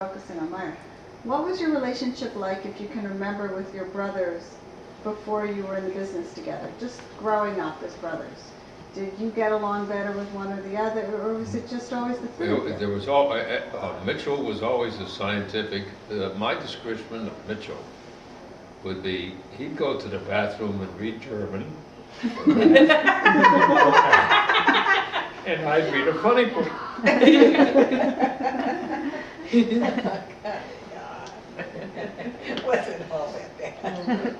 focusing on Myer. What was your relationship like, if you can remember, with your brothers before you were in the business together? Just growing up as brothers. Did you get along better with one or the other, or was it just always the three of you? There was Mitchell was always a scientific. My description of Mitchell would be he'd go to the bathroom and read German, and I'd read a funny book. Wasn't all that bad.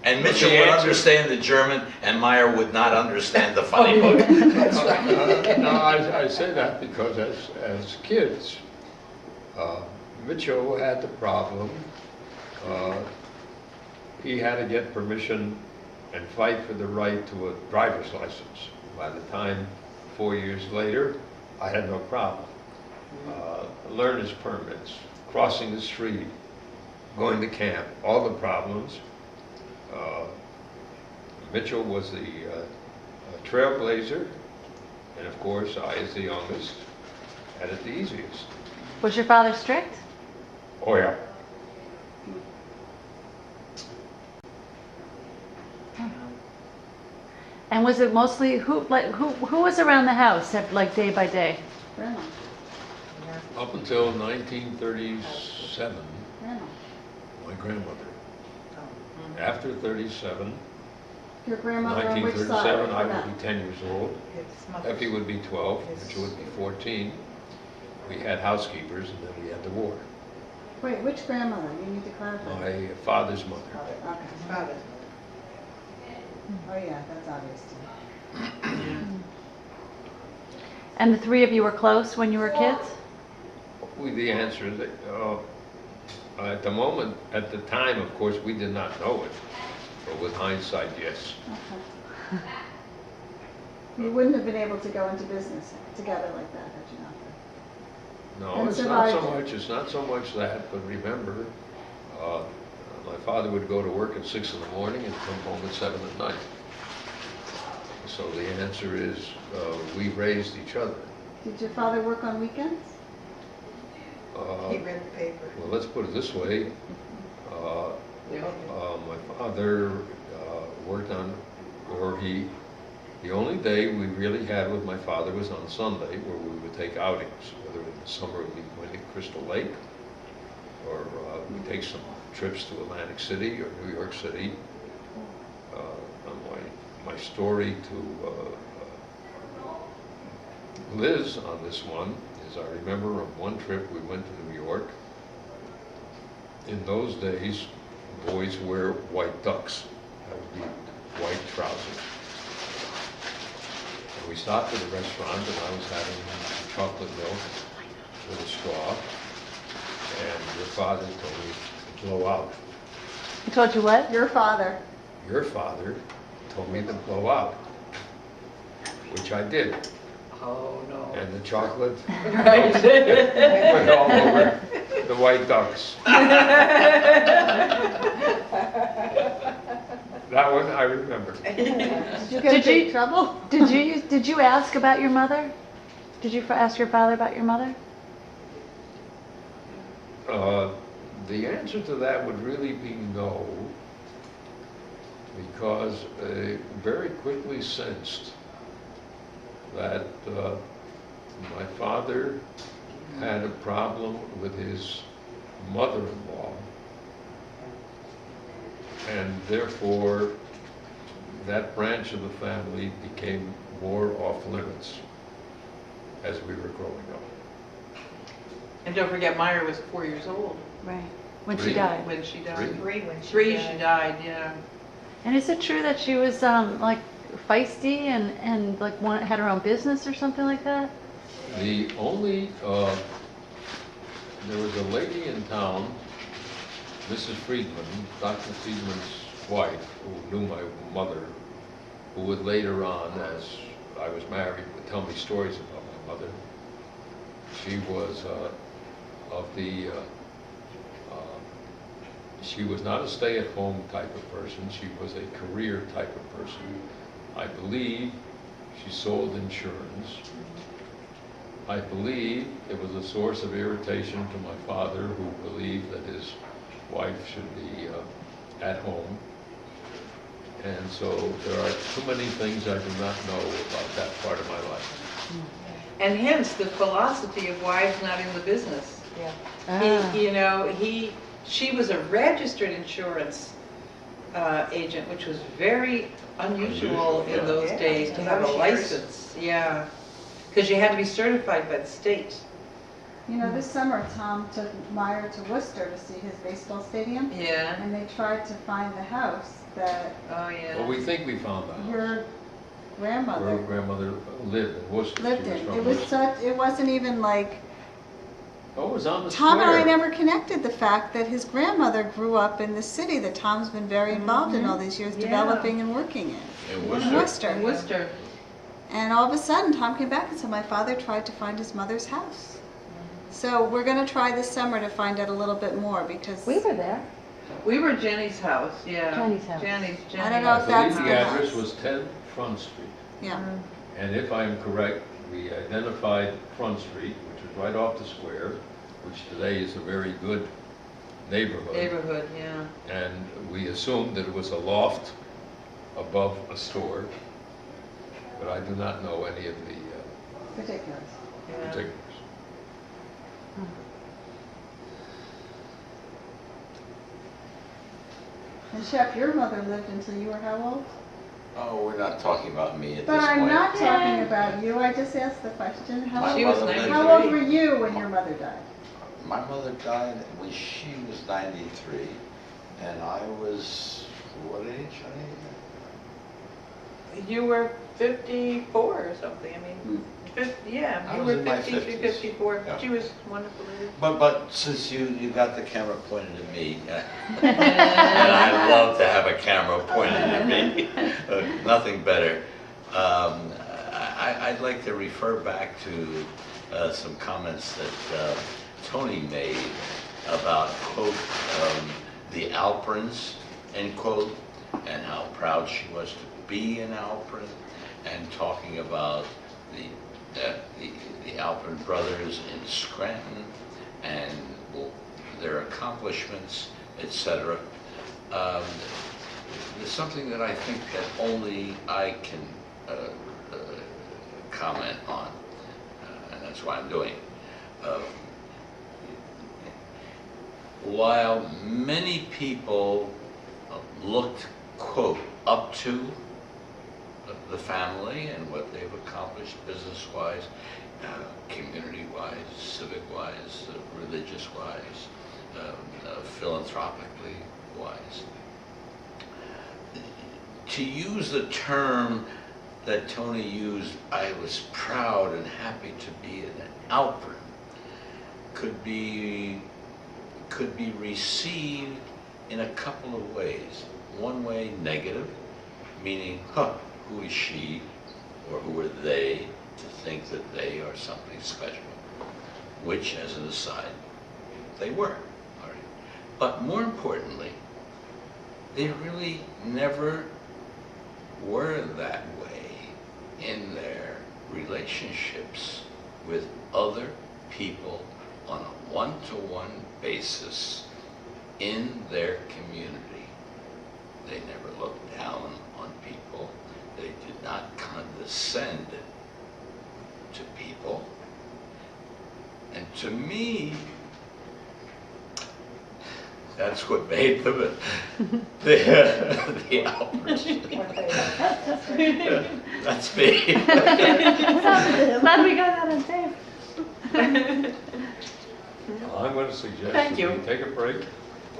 And Mitchell would understand the German, and Myer would not understand the funny book. That's right. No, I say that because as kids, Mitchell had the problem. He had to get permission and fight for the right to a driver's license. By the time, 4 years later, I had no problem. Learner's permits, crossing the street, going to camp, all the problems. Mitchell was the trailblazer, and of course I, as the youngest, had it the easiest. Was your father strict? Oh yeah. And was it mostly who was around the house like day by day? Grandma. Up until 1937, Grandma. my grandmother. After 37, Your grandmother on which side? 1937, I would be 10 years old. His mother's- Effie would be 12, Mitchell would be 14. We had housekeepers, and then we had the war. Wait, which grandmother? You need to clarify. My father's mother. Okay. His father's Oh yeah, that's obvious to me. And the three of you were close when you were kids? The answer is that, at the moment, at the time, of course, we did not know it. But with hindsight, yes. Okay. You wouldn't have been able to go into business together like that, had you not? No, And it's not so survived. much, it's not so much that, but remember, my father would go to work at 6 in the morning and come home at 7 at night. So the answer is, we raised each other. Did your father work on weekends? He read the paper. Well, let's put it this way. My father worked on, the only day we really had with my father was on Sunday, where we would take outings, whether in the summer we went to Crystal Lake, or we'd take some trips to Atlantic City or New York City. My story to Liz on this one is, I remember on one trip we went to New York. In those days, boys wear white ducks. That would be white trousers. And we stopped at a restaurant, and I was having chocolate milk with a straw. And your father told me to blow out. He told you what? Your father. Your father told me to blow out, which I did. Oh, no. And the chocolate Right. went all over the white ducks. That one I remember. Did you get in Did big you- trouble? Did you ask about your mother? Did you ask your father about your mother? The answer to that would really be no, because I very quickly sensed that my father had a problem with his mother-in-law, and therefore that branch of the family became more off limits as we were growing up. And don't forget, Myer was 4 years old Right. When she Three. died. when she died. Three. When she Three, died. she died, yeah. And is it true that she was like feisty and like had her own business or something like that? The only, there was a lady in town, Mrs. Friedman, Dr. Friedman's wife, who knew my mother, who would later on, as I was married, would tell me stories about my mother. She was she was not a stay-at-home type of person. She was a career type of person. I believe she sold insurance. I believe it was a source of irritation to my father, who believed that his wife should be at home. And so there are too many things I do not know about that part of my life. And hence the philosophy of wives not in the business. Yeah. She was a registered insurance agent, which was very unusual Unusual, yeah. in those Yeah. days to have a Those years. license. Yeah, because you had to be certified by the state. You know, this summer Tom took Myer to Worcester to see his baseball stadium, Yeah. and they tried to find the house that Oh yeah. Well, we think we found the house. your Where grandmother grandmother lived in Worcester. lived She was in. from It was Worcester. it wasn't even like, Oh, it was on the Tom and I square. never connected the fact that his grandmother grew up in the city that Tom's been very involved in all these years, Yeah. developing and working in. In In Worcester. Worcester. Worcester. And all of a sudden, Tom came back and said, my father tried to find his mother's house. So we're going to try this summer to find out a little bit more, because We were there. We were Jenny's house. Yeah. Jenny's house. Jenny's. I don't know I if that's believe the the address house. was 10 Front Street. Yeah. And if I'm correct, we identified Front Street, which was right off the square, which today is a very good neighborhood. Neighborhood. Yeah. And we assumed that it was a loft above a store, but I do not know any of the Particulars. Yeah. particulars. And Shep, your mother lived until you were how old? Oh, we're not talking about me at But this I'm point. not talking about you, I just asked the question. My She was mother lived- 93. How old were you when your mother died? My mother died when she was 93, and I was, what age, honey? You were 54 or something. I mean, yeah, I you was were in my 53, 50s. 54. Yeah. She was wonderful. But since you got the camera pointed at me, and I love to have a camera pointed at me, nothing better. I'd like to refer back to some comments that Toni made about, quote, the Alperins, end quote, and how proud she was to be an Alperin, and talking about the Alperin brothers in Scranton and their accomplishments, etc. There's something that I think that only I can comment on, and that's why I'm doing it. While many people looked, quote, up to the family and what they've accomplished business-wise, community-wise, civic-wise, religious-wise, philanthropically wise. To use the term that Toni used, I was proud and happy to be an Alperin, could be received in a couple of ways. One way, negative, meaning, who is she or who are they to think that they are something special? Which, as an aside, they were. All right. But more importantly, they really never were that way in their relationships with other people on a one-to-one basis in their community. They never looked down on people. They did not condescend to people. And to me, that's what made them the Alperins. That's me. Glad we got that on tape. I'm going to suggest Thank that you. we take a break,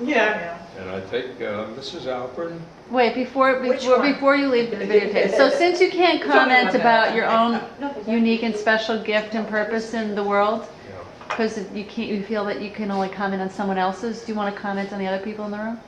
Yeah. and I take Mrs. Alperin. Wait, before Which one? before you leave the videotape. So since you can't There's only comment one about now. your own unique and special gift and purpose in the world, Yeah. because you feel that you can only comment on someone else's, do you want to comment on the other people in the room?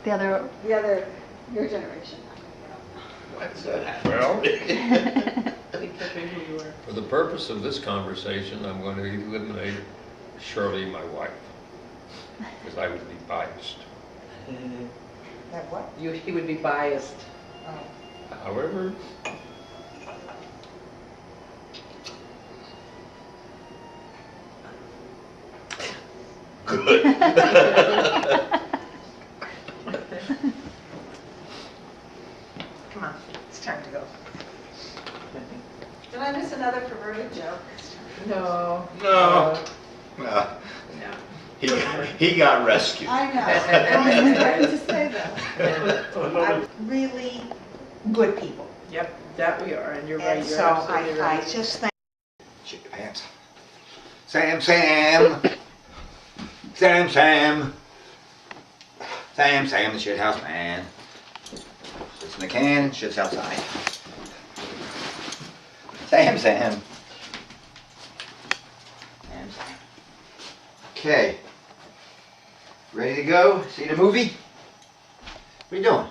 The other. Your generation. Why does that happen? Well, Because who you were. for the purpose of this conversation, I'm going to eliminate Shirley, my wife, because I would be biased. That what? He would be biased. Oh. However, Good. Come on, it's time to go. Did I miss another perverted joke? No. No. No. No. He got rescued. I know. I was trying to say that. I'm really good people. Yep, that we are, and you're right, And you're so absolutely I right. just think, Shit your pants. Sam, Sam. Sam, Sam. Sam, Sam, the shit house man. Sits in the can, shits outside. Sam, Sam. Sam, Sam. Okay. Ready to go? See the movie? What are you doing?